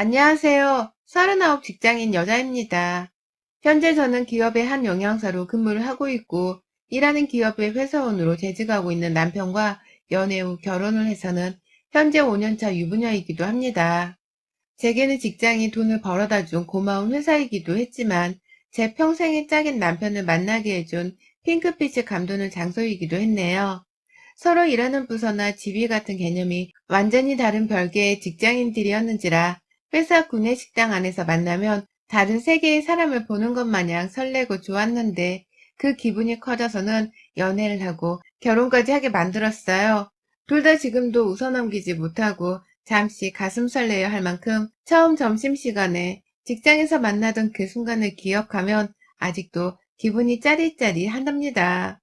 안녕하세요. 39 직장인 여자입니다. 현재 저는 기업의 한 영양사로 근무를 하고 있고, 일하는 기업의 회사원으로 재직하고 있는 남편과 연애 후 결혼을 해서는 현재 5년차 유부녀이기도 합니다. 제게는 직장이 돈을 벌어다 준 고마운 회사이기도 했지만, 제 평생의 짝인 남편을 만나게 해준 핑크빛의 감도는 장소이기도 했네요. 서로 일하는 부서나 직위 같은 개념이 완전히 다른 별개의 직장인들이었는지라 회사 구내식당 안에서 만나면 다른 세계의 사람을 보는 것 마냥 설레고 좋았는데 그 기분이 커져서는 연애를 하고 결혼까지 하게 만들었어요. 둘 다 지금도 웃어넘기지 못하고 잠시 가슴 설레어 할 만큼 처음 점심시간에 직장에서 만나던 그 순간을 기억하면 아직도 기분이 짜릿짜릿하답니다.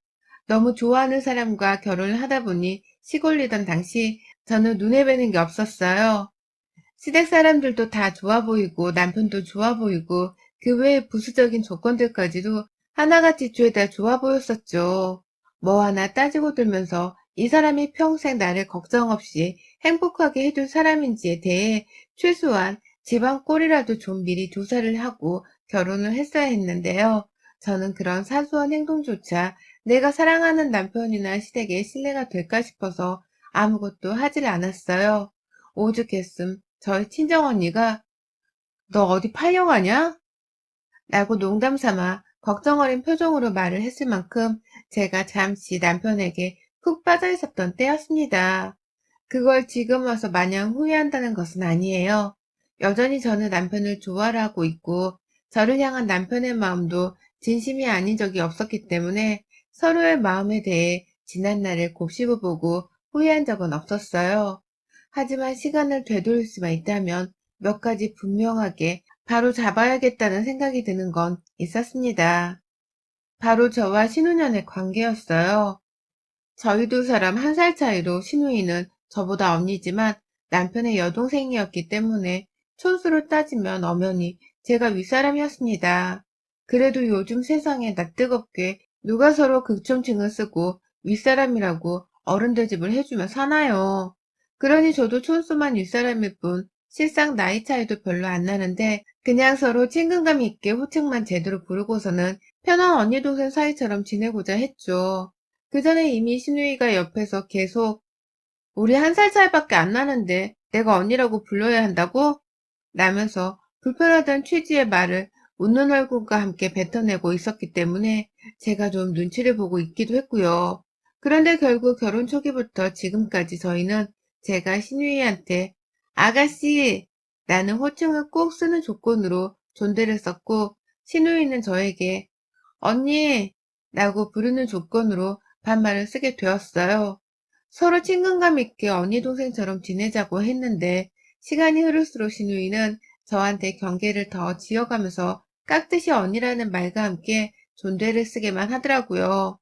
너무 좋아하는 사람과 결혼을 하다 보니 시골리던 당시 저는 눈에 뵈는 게 없었어요. 시댁 사람들도 다 좋아 보이고 남편도 좋아 보이고 그 외의 부수적인 조건들까지도 하나같이 죄다 좋아 보였었죠. 뭐 하나 따지고 들면서 이 사람이 평생 나를 걱정 없이 행복하게 해줄 사람인지에 대해 최소한 집안 꼴이라도 좀 미리 조사를 하고 결혼을 했어야 했는데요. 저는 그런 사소한 행동조차 내가 사랑하는 남편이나 시댁에 신뢰가 될까 싶어서 아무것도 하질 않았어요. 오죽했음 저희 친정언니가 너 어디 팔려가냐? 라고 농담 삼아 걱정 어린 표정으로 말을 했을 만큼 제가 잠시 남편에게 푹 빠져 있었던 때였습니다. 그걸 지금 와서 마냥 후회한다는 것은 아니에요. 여전히 저는 남편을 좋아하고 있고 저를 향한 남편의 마음도 진심이 아닌 적이 없었기 때문에 서로의 마음에 대해 지난날을 곱씹어 보고 후회한 적은 없었어요. 하지만 시간을 되돌릴 수만 있다면 몇 가지 분명하게 바로 잡아야겠다는 생각이 드는 건 있었습니다. 바로 저와 신우년의 관계였어요. 저희 두 사람 1살 차이로 신우이는 저보다 언니지만 남편의 여동생이었기 때문에 촌수로 따지면 엄연히 제가 윗사람이었습니다. 그래도 요즘 세상에 낯뜨겁게 누가 서로 극존칭을 쓰고 윗사람이라고 어른들 집을 해주며 사나요. 그러니 저도 촌수만 윗사람일 뿐 실상 나이 차이도 별로 안 나는데 그냥 서로 친근감 있게 호칭만 제대로 부르고서는 편한 언니 동생 사이처럼 지내고자 했죠. 그 전에 이미 신우이가 옆에서 계속 우리 1살 차이밖에 안 나는데 내가 언니라고 불러야 한다고? 라면서 불편하던 취지의 말을 웃는 얼굴과 함께 뱉어내고 있었기 때문에 제가 좀 눈치를 보고 있기도 했고요. 그런데 결국 결혼 초기부터 지금까지 저희는 제가 신우이한테 아가씨 라는 호칭을 꼭 쓰는 조건으로 존대를 썼고 신우이는 저에게 언니 라고 부르는 조건으로 반말을 쓰게 되었어요. 서로 친근감 있게 언니 동생처럼 지내자고 했는데 시간이 흐를수록 신우이는 저한테 경계를 더 지어가면서 깍듯이 언니라는 말과 함께 존대를 쓰게만 하더라고요.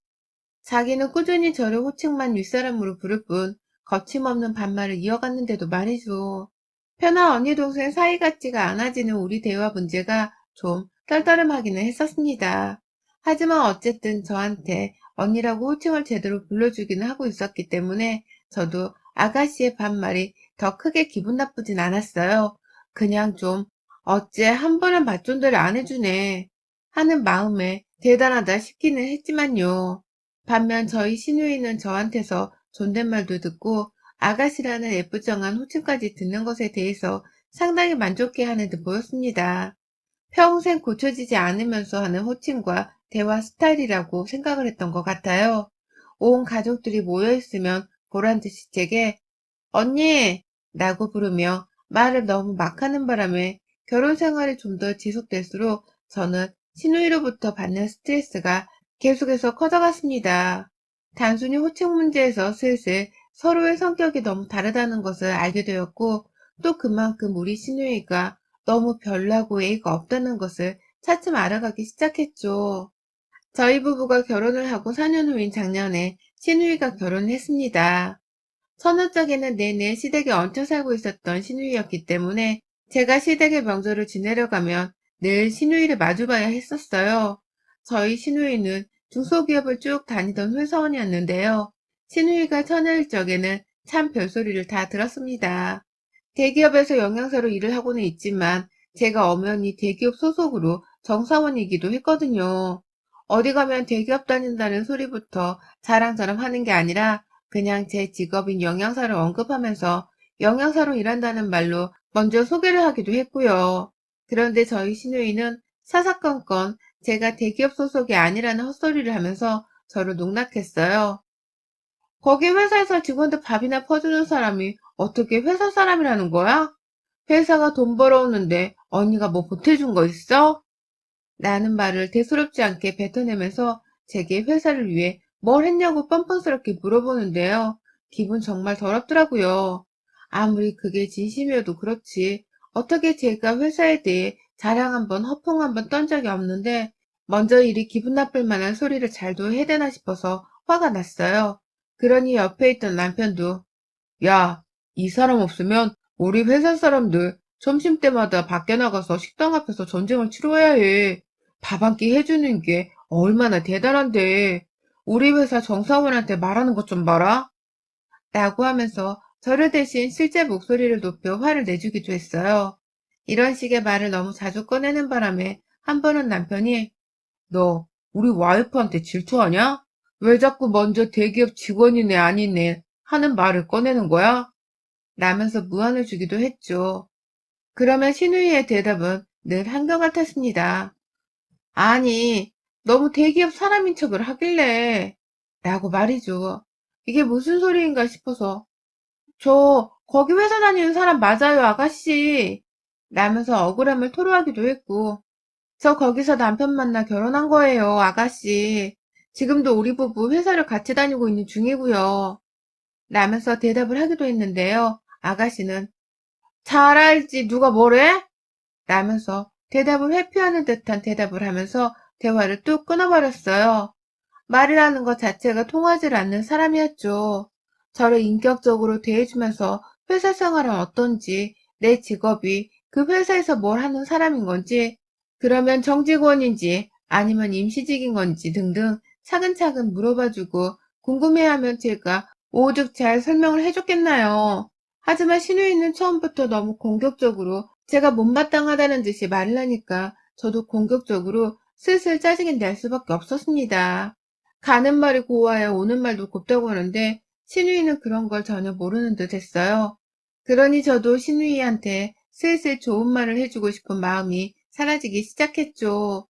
자기는 꾸준히 저를 호칭만 윗사람으로 부를 뿐 거침없는 반말을 이어갔는데도 말이죠. 편한 언니 동생 사이 같지가 않아지는 우리 대화 문제가 좀 떨떠름하기는 했었습니다. 하지만 어쨌든 저한테 언니라고 호칭을 제대로 불러주기는 하고 있었기 때문에 저도 아가씨의 반말이 더 크게 기분 나쁘진 않았어요. 그냥 좀 어째 한 번은 맞존대를 안 해주네 하는 마음에 대단하다 싶기는 했지만요. 반면 저희 시누이는 저한테서 존댓말도 듣고 아가씨라는 예쁘장한 호칭까지 듣는 것에 대해서 상당히 만족해하는 듯 보였습니다. 평생 고쳐지지 않으면서 하는 호칭과 대화 스타일이라고 생각을 했던 것 같아요. 온 가족들이 모여있으면 보란듯이 제게 언니! 라고 부르며 말을 너무 막 하는 바람에 결혼 생활이 좀 더 지속될수록 저는 시누이로부터 받는 스트레스가 계속해서 커져갔습니다. 단순히 호칭 문제에서 슬슬 서로의 성격이 너무 다르다는 것을 알게 되었고 또 그만큼 우리 시누이가 너무 별나고 예의가 없다는 것을 차츰 알아가기 시작했죠. 저희 부부가 결혼을 하고 4년 후인 작년에 시누이가 결혼을 했습니다. 처녀짝에는 내내 시댁에 얹혀 살고 있었던 시누이였기 때문에 제가 시댁의 명절을 지내려 가면 늘 시누이를 마주봐야 했었어요. 저희 시누이는 중소기업을 쭉 다니던 회사원이었는데요. 시누이가 처녀일 적에는 참 별소리를 다 들었습니다. 대기업에서 영양사로 일을 하고는 있지만 제가 엄연히 대기업 소속으로 정사원이기도 했거든요. 어디 가면 대기업 다닌다는 소리부터 자랑자랑 하는 게 아니라 그냥 제 직업인 영양사를 언급하면서 영양사로 일한다는 말로 먼저 소개를 하기도 했고요. 그런데 저희 시누이는 사사건건 제가 대기업 소속이 아니라는 헛소리를 하면서 저를 농락했어요. 거기 회사에서 직원들 밥이나 퍼주는 사람이 어떻게 회사 사람이라는 거야? 회사가 돈 벌어오는데 언니가 뭐 보태준 거 있어? 라는 말을 대수롭지 않게 뱉어내면서 제게 회사를 위해 뭘 했냐고 뻔뻔스럽게 물어보는데요. 기분 정말 더럽더라고요. 아무리 그게 진심이어도 그렇지. 어떻게 제가 회사에 대해 자랑 한번 허풍 한번 떤 적이 없는데 먼저 이리 기분 나쁠 만한 소리를 잘도 해대나 싶어서 화가 났어요. 그러니 옆에 있던 남편도 야, 이 사람 없으면 우리 회사 사람들 점심때마다 밖에 나가서 식당 앞에서 전쟁을 치러야 해. 밥 한 끼 해주는 게 얼마나 대단한데. 우리 회사 정사원한테 말하는 것 좀 봐라. 라고 하면서 저를 대신 실제 목소리를 높여 화를 내주기도 했어요. 이런 식의 말을 너무 자주 꺼내는 바람에 한 번은 남편이 너 우리 와이프한테 질투하냐? 왜 자꾸 먼저 대기업 직원이네 아니네 하는 말을 꺼내는 거야? 라면서 무안을 주기도 했죠. 그러면 신우이의 대답은 늘 한결같았습니다. 아니, 너무 대기업 사람인 척을 하길래 라고 말이죠. 이게 무슨 소리인가 싶어서 저 거기 회사 다니는 사람 맞아요, 아가씨. 라면서 억울함을 토로하기도 했고 저 거기서 남편 만나 결혼한 거예요, 아가씨. 지금도 우리 부부 회사를 같이 다니고 있는 중이고요. 라면서 대답을 하기도 했는데요. 아가씨는 잘 알지 누가 뭐래? 라면서 대답을 회피하는 듯한 대답을 하면서 대화를 뚝 끊어버렸어요. 말이라는 것 자체가 통하지 않는 사람이었죠. 저를 인격적으로 대해주면서 회사 생활은 어떤지, 내 직업이 그 회사에서 뭘 하는 사람인 건지, 그러면 정직원인지 아니면 임시직인 건지 등등 차근차근 물어봐주고 궁금해하면 제가 오죽 잘 설명을 해줬겠나요. 하지만 신우이는 처음부터 너무 공격적으로 제가 못마땅하다는 듯이 말을 하니까 저도 공격적으로 슬슬 짜증이 날 수밖에 없었습니다. 가는 말이 고와야 오는 말도 곱다고 하는데 신우이는 그런 걸 전혀 모르는 듯 했어요. 그러니 저도 신우이한테 슬슬 좋은 말을 해주고 싶은 마음이 사라지기 시작했죠.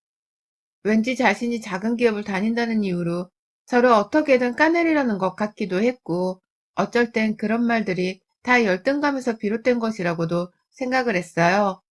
왠지 자신이 작은 기업을 다닌다는 이유로 저를 어떻게든 까내리려는 것 같기도 했고 어쩔 땐 그런 말들이 다 열등감에서 비롯된 것이라고도 생각을 했어요.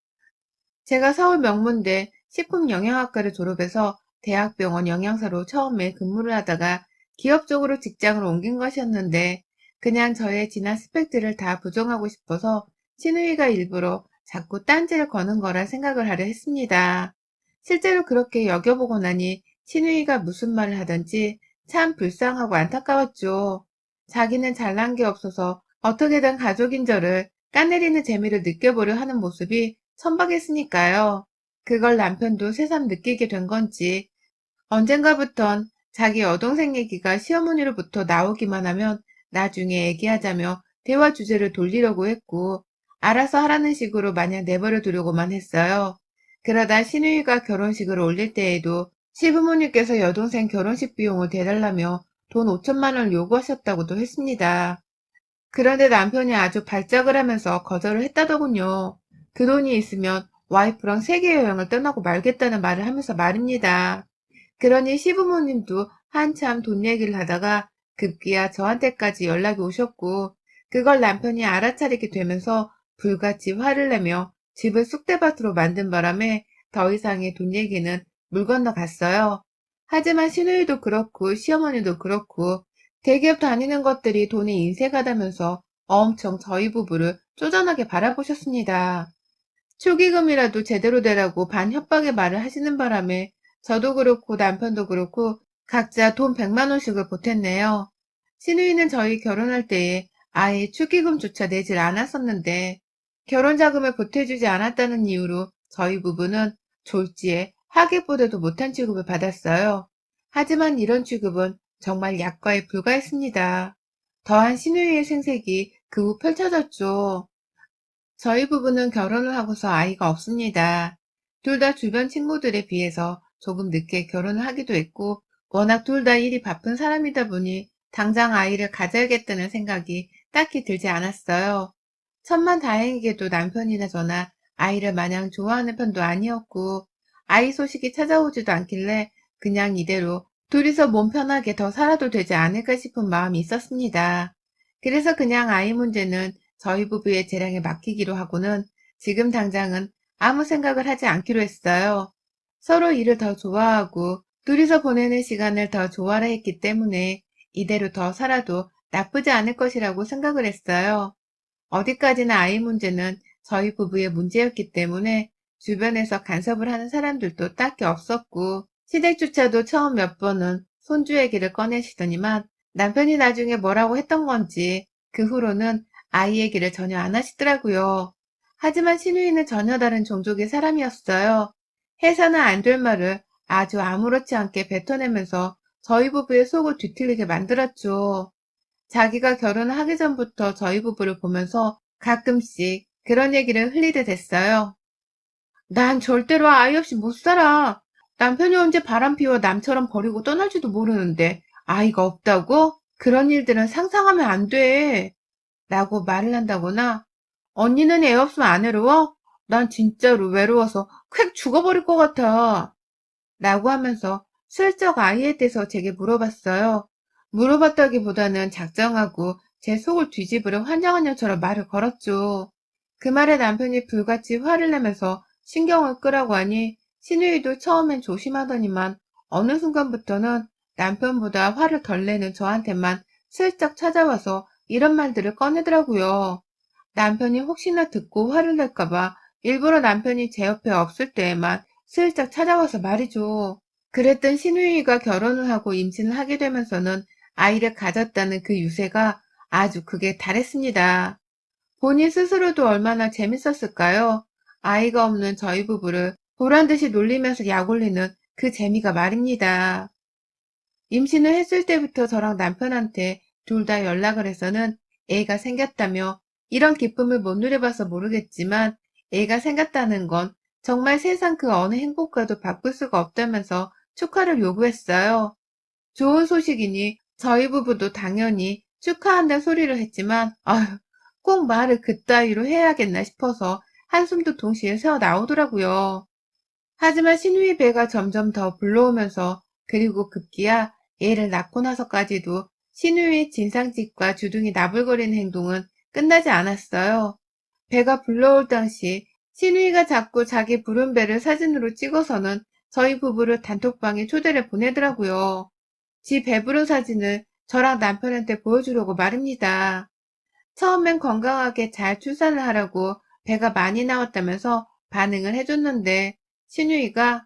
제가 서울 명문대 식품영양학과를 졸업해서 대학병원 영양사로 처음에 근무를 하다가 기업 쪽으로 직장을 옮긴 것이었는데 그냥 저의 진한 스펙들을 다 부정하고 싶어서 신우이가 일부러 자꾸 딴지를 거는 거라 생각을 하려 했습니다. 실제로 그렇게 여겨보고 나니 신우이가 무슨 말을 하든지 참 불쌍하고 안타까웠죠. 자기는 잘난 게 없어서 어떻게든 가족인 저를 까내리는 재미를 느껴보려 하는 모습이 선박했으니까요. 그걸 남편도 새삼 느끼게 된 건지 언젠가부턴 자기 여동생 얘기가 시어머니로부터 나오기만 하면 나중에 얘기하자며 대화 주제를 돌리려고 했고 알아서 하라는 식으로 마냥 내버려 두려고만 했어요. 그러다 신우이가 결혼식을 올릴 때에도 시부모님께서 여동생 결혼식 비용을 대달라며 돈 5천만 원을 요구하셨다고도 했습니다. 그런데 남편이 아주 발작을 하면서 거절을 했다더군요. 그 돈이 있으면 와이프랑 세계 여행을 떠나고 말겠다는 말을 하면서 말입니다. 그러니 시부모님도 한참 돈 얘기를 하다가 급기야 저한테까지 연락이 오셨고 그걸 남편이 알아차리게 되면서 불같이 화를 내며 집을 쑥대밭으로 만든 바람에 더 이상의 돈 얘기는 물 건너갔어요. 하지만 시누이도 그렇고 시어머니도 그렇고 대기업 다니는 것들이 돈의 인색하다면서 엄청 저희 부부를 쪼잔하게 바라보셨습니다. 축의금이라도 제대로 내라고 반협박의 말을 하시는 바람에 저도 그렇고 남편도 그렇고 각자 돈 100만 원씩을 보탰네요. 시누이는 저희 결혼할 때에 아예 축의금조차 내질 않았었는데 결혼 자금을 보태주지 않았다는 이유로 저희 부부는 졸지에 하객보다도 못한 취급을 받았어요. 하지만 이런 취급은 정말 약과에 불과했습니다. 더한 시누이의 생색이 그 후 펼쳐졌죠. 저희 부부는 결혼을 하고서 아이가 없습니다. 둘 다 주변 친구들에 비해서 조금 늦게 결혼을 하기도 했고, 워낙 둘 다 일이 바쁜 사람이다 보니 당장 아이를 가져야겠다는 생각이 딱히 들지 않았어요. 천만다행히게도 남편이나 저나 아이를 마냥 좋아하는 편도 아니었고, 아이 소식이 찾아오지도 않길래 그냥 이대로 둘이서 몸 편하게 더 살아도 되지 않을까 싶은 마음이 있었습니다. 그래서 그냥 아이 문제는 저희 부부의 재량에 맡기기로 하고는 지금 당장은 아무 생각을 하지 않기로 했어요. 서로 일을 더 좋아하고 둘이서 보내는 시간을 더 좋아라 했기 때문에 이대로 더 살아도 나쁘지 않을 것이라고 생각을 했어요. 어디까지나 아이 문제는 저희 부부의 문제였기 때문에 주변에서 간섭을 하는 사람들도 딱히 없었고, 시댁조차도 처음 몇 번은 손주 얘기를 꺼내시더니만 남편이 나중에 뭐라고 했던 건지 그 후로는 아이 얘기를 전혀 안 하시더라고요. 하지만 시누이는 전혀 다른 종족의 사람이었어요. 해서는 안 될 말을 아주 아무렇지 않게 뱉어내면서 저희 부부의 속을 뒤틀리게 만들었죠. 자기가 결혼을 하기 전부터 저희 부부를 보면서 가끔씩 그런 얘기를 흘리게 됐어요. 난 절대로 아이 없이 못 살아. 남편이 언제 바람 피워 남처럼 버리고 떠날지도 모르는데 아이가 없다고? 그런 일들은 상상하면 안 돼. 라고 말을 한다거나, 언니는 애 없으면 안 외로워? 난 진짜로 외로워서 콱 죽어버릴 것 같아. 라고 하면서 슬쩍 아이에 대해서 제게 물어봤어요. 물어봤다기보다는 작정하고 제 속을 뒤집으려 환장한 년처럼 말을 걸었죠. 그 말에 남편이 불같이 화를 내면서 신경을 끄라고 하니 시누이도 처음엔 조심하더니만 어느 순간부터는 남편보다 화를 덜 내는 저한테만 슬쩍 찾아와서 이런 말들을 꺼내더라고요. 남편이 혹시나 듣고 화를 낼까봐 일부러 남편이 제 옆에 없을 때에만 슬쩍 찾아와서 말이죠. 그랬던 시누이가 결혼을 하고 임신을 하게 되면서는 아이를 가졌다는 그 유세가 아주 극에 달했습니다. 본인 스스로도 얼마나 재밌었을까요? 아이가 없는 저희 부부를 보란듯이 놀리면서 약올리는 그 재미가 말입니다. 임신을 했을 때부터 저랑 남편한테 둘 다 연락을 해서는 애가 생겼다며, 이런 기쁨을 못 누려봐서 모르겠지만 애가 생겼다는 건 정말 세상 그 어느 행복과도 바꿀 수가 없다면서 축하를 요구했어요. 좋은 소식이니 저희 부부도 당연히 축하한다 소리를 했지만, 아휴, 꼭 말을 그따위로 해야겠나 싶어서 한숨도 동시에 새어 나오더라고요. 하지만 신우의 배가 점점 더 불러오면서, 그리고 급기야 애를 낳고 나서까지도 신우의 진상짓과 주둥이 나불거리는 행동은 끝나지 않았어요. 배가 불러올 당시 신우이가 자꾸 자기 부른 배를 사진으로 찍어서는 저희 부부를 단톡방에 초대를 보내더라고요. 지 배부른 사진을 저랑 남편한테 보여주려고 말입니다. 처음엔 건강하게 잘 출산을 하라고 배가 많이 나왔다면서 반응을 해줬는데, 신우이가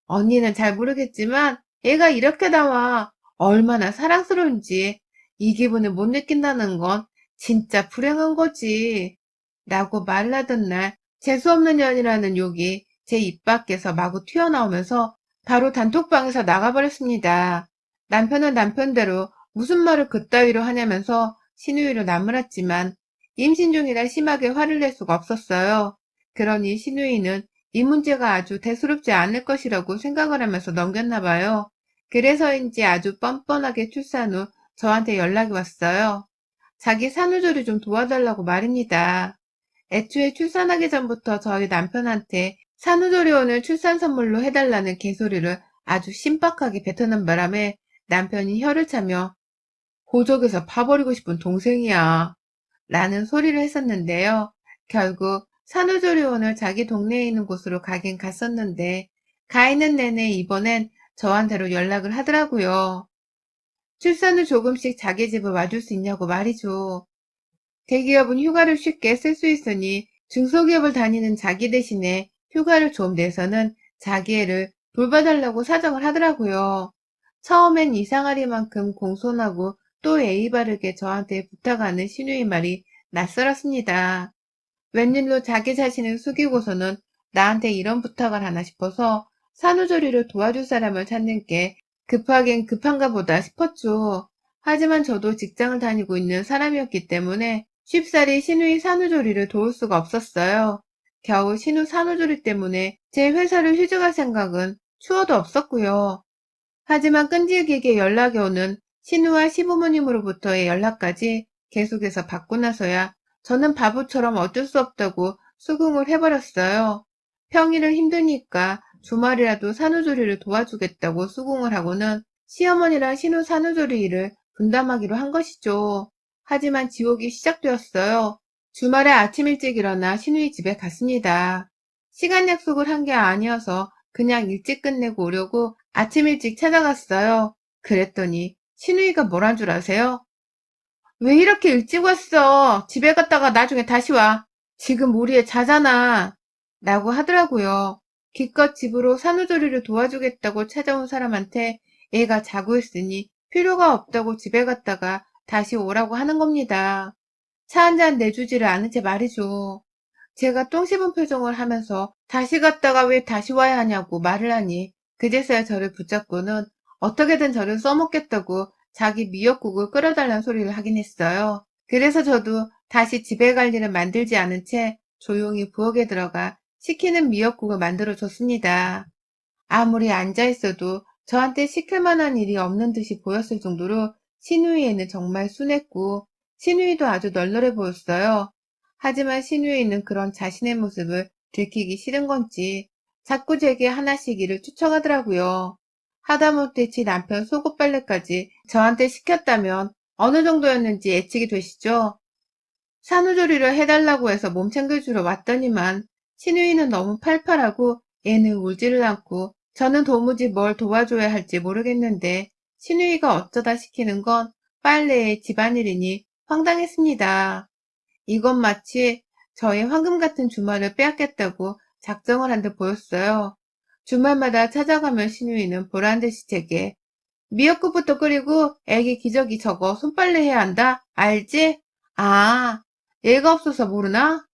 언니는 잘 모르겠지만 애가 이렇게 나와 얼마나 사랑스러운지 이 기분을 못 느낀다는 건 진짜 불행한 거지. 라고 말을 하던 날 재수없는 년이라는 욕이 제 입 밖에서 마구 튀어나오면서 바로 단톡방에서 나가버렸습니다. 남편은 남편대로 무슨 말을 그따위로 하냐면서 신우이를 나무랐지만 임신 중이라 심하게 화를 낼 수가 없었어요. 그러니 신우이는 이 문제가 아주 대수롭지 않을 것이라고 생각을 하면서 넘겼나 봐요. 그래서인지 아주 뻔뻔하게 출산 후 저한테 연락이 왔어요. 자기 산후조리 좀 도와달라고 말입니다. 애초에 출산하기 전부터 저희 남편한테 산후조리원을 출산 선물로 해달라는 개소리를 아주 신박하게 뱉어낸 바람에 남편이 혀를 차며 고적에서 파버리고 싶은 동생이야 라는 소리를 했었는데요. 결국 산후조리원을 자기 동네에 있는 곳으로 가긴 갔었는데, 가 있는 내내 이번엔 저한테로 연락을 하더라고요. 출산 후 조금씩 자기 집을 와줄 수 있냐고 말이죠. 대기업은 휴가를 쉽게 쓸 수 있으니 중소기업을 다니는 자기 대신에 휴가를 좀 내서는 자기 애를 돌봐달라고 사정을 하더라고요. 처음엔 이상하리만큼 공손하고 또 예의 바르게 저한테 부탁하는 신우의 말이 낯설었습니다. 웬일로 자기 자신을 숙이고서는 나한테 이런 부탁을 하나 싶어서 산후조리를 도와줄 사람을 찾는 게 급하긴 급한가 보다 싶었죠. 하지만 저도 직장을 다니고 있는 사람이었기 때문에 쉽사리 신우이 산후조리를 도울 수가 없었어요. 겨우 신우 산후조리 때문에 제 회사를 휴직할 생각은 추워도 없었고요. 하지만 끈질기게 연락이 오는 신우와 시부모님으로부터의 연락까지 계속해서 받고 나서야 저는 바보처럼 어쩔 수 없다고 수긍을 해버렸어요. 평일은 힘드니까 주말이라도 산후조리를 도와주겠다고 수긍을 하고는 시어머니랑 신우 산후조리 일을 분담하기로 한 것이죠. 하지만 지옥이 시작되었어요. 주말에 아침 일찍 일어나 신우이 집에 갔습니다. 시간 약속을 한 게 아니어서 그냥 일찍 끝내고 오려고 아침 일찍 찾아갔어요. 그랬더니 신우이가 뭐란 줄 아세요? 왜 이렇게 일찍 왔어? 집에 갔다가 나중에 다시 와. 지금 우리 애 자잖아. 라고 하더라고요. 기껏 집으로 산후조리를 도와주겠다고 찾아온 사람한테 애가 자고 있으니 필요가 없다고 집에 갔다가 다시 오라고 하는 겁니다. 차 한 잔 내주지를 않은 채 말이죠. 제가 똥 씹은 표정을 하면서 다시 갔다가 왜 다시 와야 하냐고 말을 하니 그제서야 저를 붙잡고는 어떻게든 저를 써먹겠다고 자기 미역국을 끓여달라는 소리를 하긴 했어요. 그래서 저도 다시 집에 갈 일을 만들지 않은 채 조용히 부엌에 들어가 시키는 미역국을 만들어 줬습니다. 아무리 앉아있어도 저한테 시킬 만한 일이 없는 듯이 보였을 정도로 시누이에는 정말 순했고 시누이도 아주 널널해 보였어요. 하지만 시누이는 그런 자신의 모습을 들키기 싫은 건지 자꾸 제게 하나씩 일을 추청하더라고요. 하다못해 지 남편 속옷 빨래까지 저한테 시켰다면 어느 정도였는지 예측이 되시죠? 산후조리를 해달라고 해서 몸 챙겨주러 왔더니만 시누이는 너무 팔팔하고 애는 울지를 않고 저는 도무지 뭘 도와줘야 할지 모르겠는데 시누이가 어쩌다 시키는 건 빨래에 집안일이니 황당했습니다. 이건 마치 저의 황금 같은 주말을 빼앗겠다고 작정을 한 듯 보였어요. 주말마다 찾아가면 시누이는 보란듯이 제게 미역국부터 끓이고 애기 기저귀 저거 손빨래 해야 한다. 알지? 아, 얘가 없어서 모르나?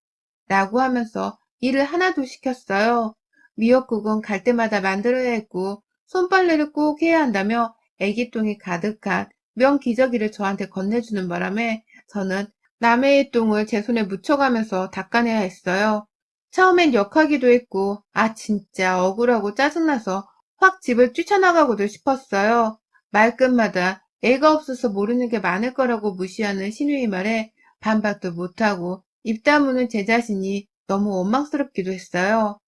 라고 하면서 일을 하나도 시켰어요. 미역국은 갈 때마다 만들어야 했고 손빨래를 꼭 해야 한다며 애기똥이 가득한 면 기저귀를 저한테 건네주는 바람에 저는 남의 똥을 제 손에 묻혀가면서 닦아내야 했어요. 처음엔 역하기도 했고 진짜 억울하고 짜증나서 확 집을 뛰쳐나가고도 싶었어요. 말끝마다 애가 없어서 모르는 게 많을 거라고 무시하는 시누이 말에 반박도 못하고 입 다무는 제 자신이 너무 원망스럽기도 했어요.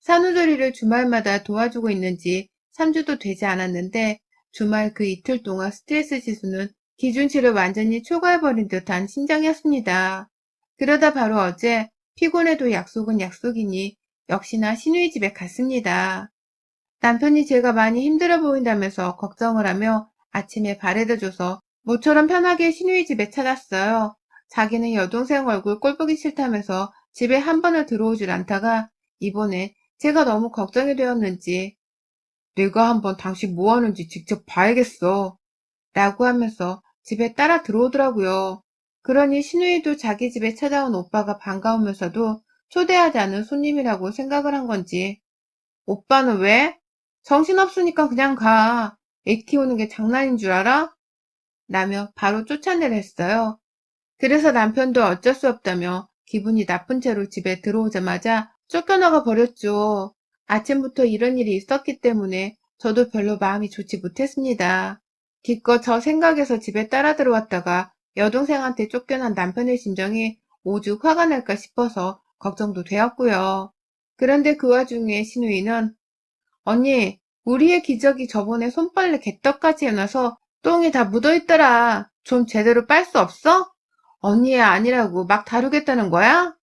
산후조리를 주말마다 도와주고 있는지 3주도 되지 않았는데 주말 그 이틀 동안 스트레스 지수는 기준치를 완전히 초과해버린 듯한 심정이었습니다. 그러다 바로 어제 피곤해도 약속은 약속이니 역시나 시누이 집에 갔습니다. 남편이 제가 많이 힘들어 보인다면서 걱정을 하며 아침에 바래다줘서 모처럼 편하게 시누이 집에 찾았어요. 자기는 여동생 얼굴 꼴보기 싫다면서 집에 한 번을 들어오질 않다가 이번에 제가 너무 걱정이 되었는지 내가 한번 당신 뭐 하는지 직접 봐야겠어 라고 하면서 집에 따라 들어오더라고요. 그러니 시누이도 자기 집에 찾아온 오빠가 반가우면서도 초대하지 않은 손님이라고 생각을 한 건지 오빠는 왜? 정신없으니까 그냥 가. 애 키우는 게 장난인 줄 알아? 라며 바로 쫓아내려 했어요. 그래서 남편도 어쩔 수 없다며 기분이 나쁜 채로 집에 들어오자마자 쫓겨나가 버렸죠. 아침부터 이런 일이 있었기 때문에 저도 별로 마음이 좋지 못했습니다. 기껏 저 생각에서 집에 따라 들어왔다가 여동생한테 쫓겨난 남편의 심정이 오죽 화가 날까 싶어서 걱정도 되었고요. 그런데 그 와중에 시누이는 언니, 우리 의 기저귀 저번에 손빨래 개떡까지 해놔서 똥이 다 묻어있더라. 좀 제대로 빨 수 없어? 언니의 아니라고 막 다루겠다는 거야?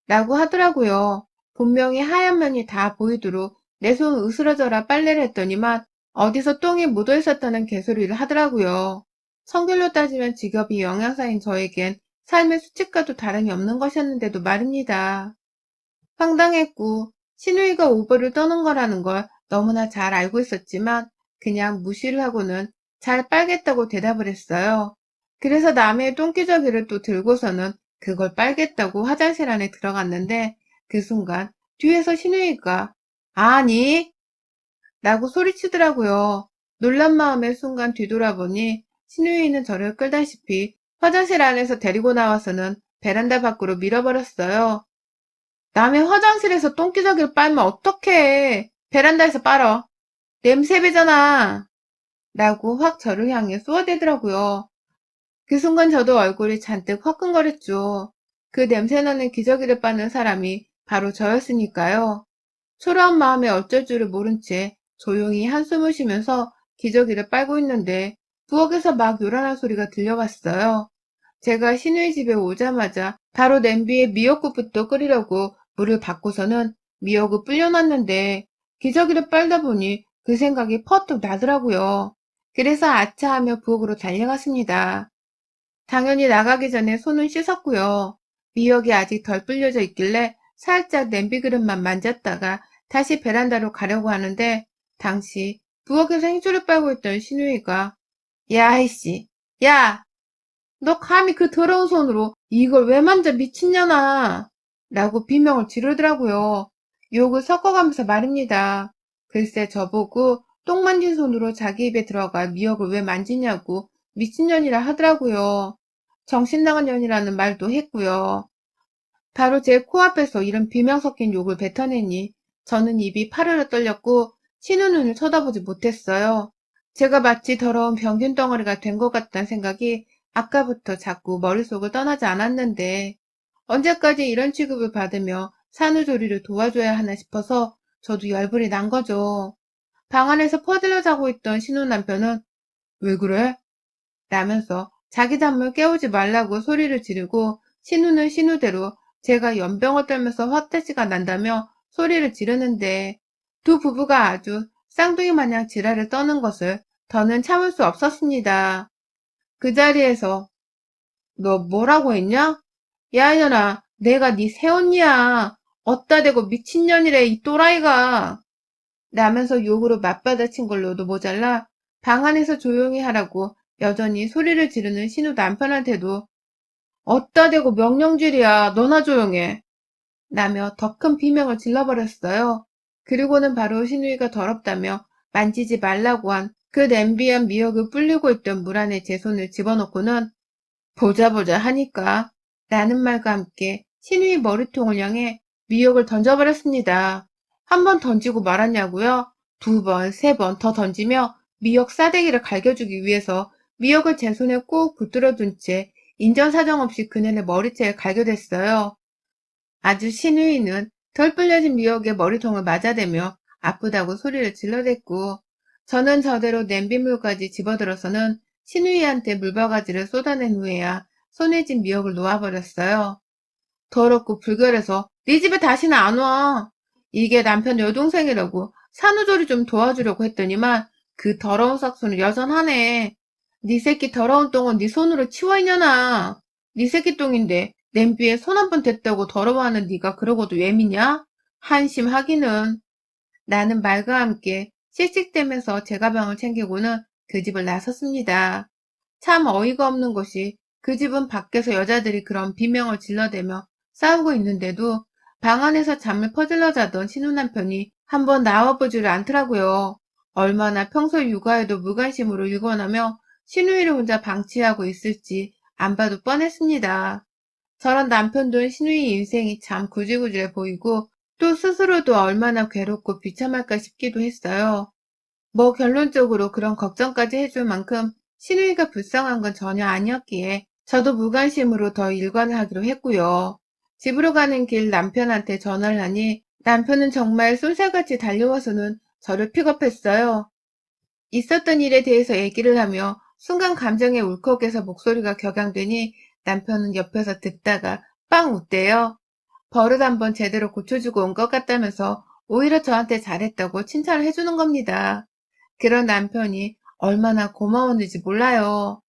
라고 하더라고요. 분명히 하얀 면이 다 보이도록 내 손 으스러져라 빨래를 했더니만 어디서 똥이 묻어 있었다는 개소리를 하더라고요. 성별로 따지면 직업이 영양사인 저에겐 삶의 수칙과도 다름이 없는 것이었는데도 말입니다. 황당했고 시누이가 오버를 떠는 거라는 걸 너무나 잘 알고 있었지만 그냥 무시를 하고는 잘 빨겠다고 대답을 했어요. 그래서 남의 똥기저귀를 또 들고서는 그걸 빨겠다고 화장실 안에 들어갔는데 그 순간 뒤에서 시누이가 아니 라고 소리치더라고요. 놀란 마음에 순간 뒤돌아보니 시누이는 저를 끌다시피 화장실 안에서 데리고 나와서는 베란다 밖으로 밀어버렸어요. 남의 화장실에서 똥기저귀를 빨면 어떡해. 베란다에서 빨어. 냄새 배잖아. 라고 확 저를 향해 쏘아대더라고요. 그 순간 저도 얼굴이 잔뜩 화끈거렸죠. 그 냄새나는 기저귀를 빠는 사람이 바로 저였으니까요. 초라한 마음에 어쩔 줄을 모른 채 조용히 한숨을 쉬면서 기저귀를 빨고 있는데 부엌에서 막 요란한 소리가 들려왔어요. 제가 시누이 집에 오자마자 바로 냄비에 미역국부터 끓이려고 물을 붓고서는 미역을 불려놨는데 기저귀를 빨다 보니 그 생각이 퍼뜩 나더라고요. 그래서 아차하며 부엌으로 달려갔습니다. 당연히 나가기 전에 손은 씻었고요. 미역이 아직 덜 불려져 있길래 살짝 냄비 그릇만 만졌다가 다시 베란다로 가려고 하는데 당시 부엌에서 행주를 빨고 있던 시누이가 야 이씨 야 너 감히 그 더러운 손으로 이걸 왜 만져 미친년아 라고 비명을 지르더라고요. 욕을 섞어가면서 말입니다. 글쎄 저보고 똥 만진 손으로 자기 입에 들어갈 미역을 왜 만지냐고 미친년이라 하더라고요. 정신 나간 년이라는 말도 했고요. 바로 제 코앞에서 이런 비명 섞인 욕을 뱉어내니 저는 입이 파르르 떨렸고 신우 눈을 쳐다보지 못했어요. 제가 마치 더러운 병균 덩어리가 된 것 같다는 생각이 아까부터 자꾸 머릿속을 떠나지 않았는데 언제까지 이런 취급을 받으며 산후조리를 도와줘야 하나 싶어서 저도 열불이 난 거죠. 방 안에서 퍼들려 자고 있던 신우 남편은 왜 그래? 라면서 자기 잠을 깨우지 말라고 소리를 지르고 신우는 신우대로 제가 연병을 떨면서 헛돼지가 난다며 소리를 지르는데 두 부부가 아주 쌍둥이 마냥 지랄을 떠는 것을 더는 참을 수 없었습니다. 그 자리에서 너 뭐라고 했냐? 야 이년아 내가 네 새언니야. 어따 대고 미친년이래 이 또라이가. 라면서 욕으로 맞받아친 걸로도 모자라 방 안에서 조용히 하라고 여전히 소리를 지르는 신우 남편한테도 어따 대고 명령질이야 너나 조용해 라며 더 큰 비명을 질러버렸어요. 그리고는 바로 신우이가 더럽다며 만지지 말라고 한 그 냄비한 미역을 불리고 있던 물 안에 제 손을 집어넣고는 보자 보자 하니까 라는 말과 함께 신우이 머리통을 향해 미역을 던져버렸습니다. 한 번 던지고 말았냐고요? 두 번, 세 번 더 던지며 미역 싸대기를 갈겨주기 위해서 미역을 제 손에 꾹 붙들어 둔 채 인정사정 없이 그네의 머리채에 갈겨댔어요. 아주 신우이는 덜 불려진 미역에 머리통을 맞아대며 아프다고 소리를 질러댔고 저는 저대로 냄비물까지 집어들어서는 신우이한테 물바가지를 쏟아낸 후에야 손에 쥔 미역을 놓아버렸어요. 더럽고 불결해서 네 집에 다시는 안 와. 이게 남편 여동생이라고 산후조리 좀 도와주려고 했더니만 그 더러운 싹수는 여전하네. 네 새끼 더러운 똥은 네 손으로 치워 이년아. 네 새끼 똥인데 냄비에 손 한 번 댔다고 더러워하는 네가 그러고도 왜 미냐? 한심하기는. 나는 말과 함께 씩씩대면서 제 가방을 챙기고는 그 집을 나섰습니다. 참 어이가 없는 것이 그 집은 밖에서 여자들이 그런 비명을 질러대며 싸우고 있는데도 방 안에서 잠을 퍼질러 자던 신우 남편이 한번 나와보지를 않더라고요. 얼마나 평소 육아에도 무관심으로 일관하며 신우이를 혼자 방치하고 있을지 안 봐도 뻔했습니다. 저런 남편도 신우이 인생이 참 구질구질해 보이고 또 스스로도 얼마나 괴롭고 비참할까 싶기도 했어요. 뭐 결론적으로 그런 걱정까지 해줄 만큼 신우이가 불쌍한 건 전혀 아니었기에 저도 무관심으로 더 일관을 하기로 했고요. 집으로 가는 길 남편한테 전화를 하니 남편은 정말 쏜살같이 달려와서는 저를 픽업했어요. 있었던 일에 대해서 얘기를 하며 순간 감정에 울컥해서 목소리가 격양되니 남편은 옆에서 듣다가 빵 웃대요. 버릇 한번 제대로 고쳐주고 온 것 같다면서 오히려 저한테 잘했다고 칭찬을 해주는 겁니다. 그런 남편이 얼마나 고마웠는지 몰라요.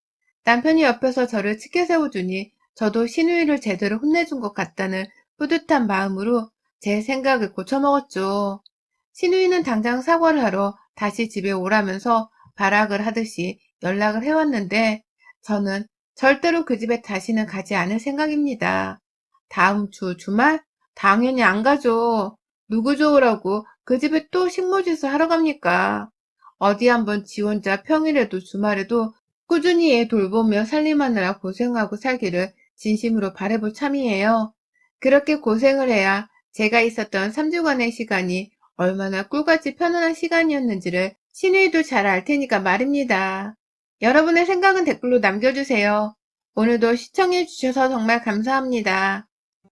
남편이 옆에서 저를 치켜 세워주니 저도 신우이를 제대로 혼내준 것 같다는 뿌듯한 마음으로 제 생각을 고쳐먹었죠. 신우이는 당장 사과를 하러 다시 집에 오라면서 발악을 하듯이 연락을 해왔는데 저는 절대로 그 집에 다시는 가지 않을 생각입니다. 다음 주 주말? 당연히 안 가죠. 누구 좋으라고 그 집에 또 식모짓을 하러 갑니까? 어디 한번 지 혼자 평일에도 주말에도 꾸준히 애 돌보며 살림하느라 고생하고 살기를 진심으로 바라볼 참이에요. 그렇게 고생을 해야 제가 있었던 3주간의 시간이 얼마나 꿀같이 편안한 시간이었는지를 신우이도 잘 알 테니까 말입니다. 여러분의 생각은 댓글로 남겨주세요. 오늘도 시청해주셔서 정말 감사합니다.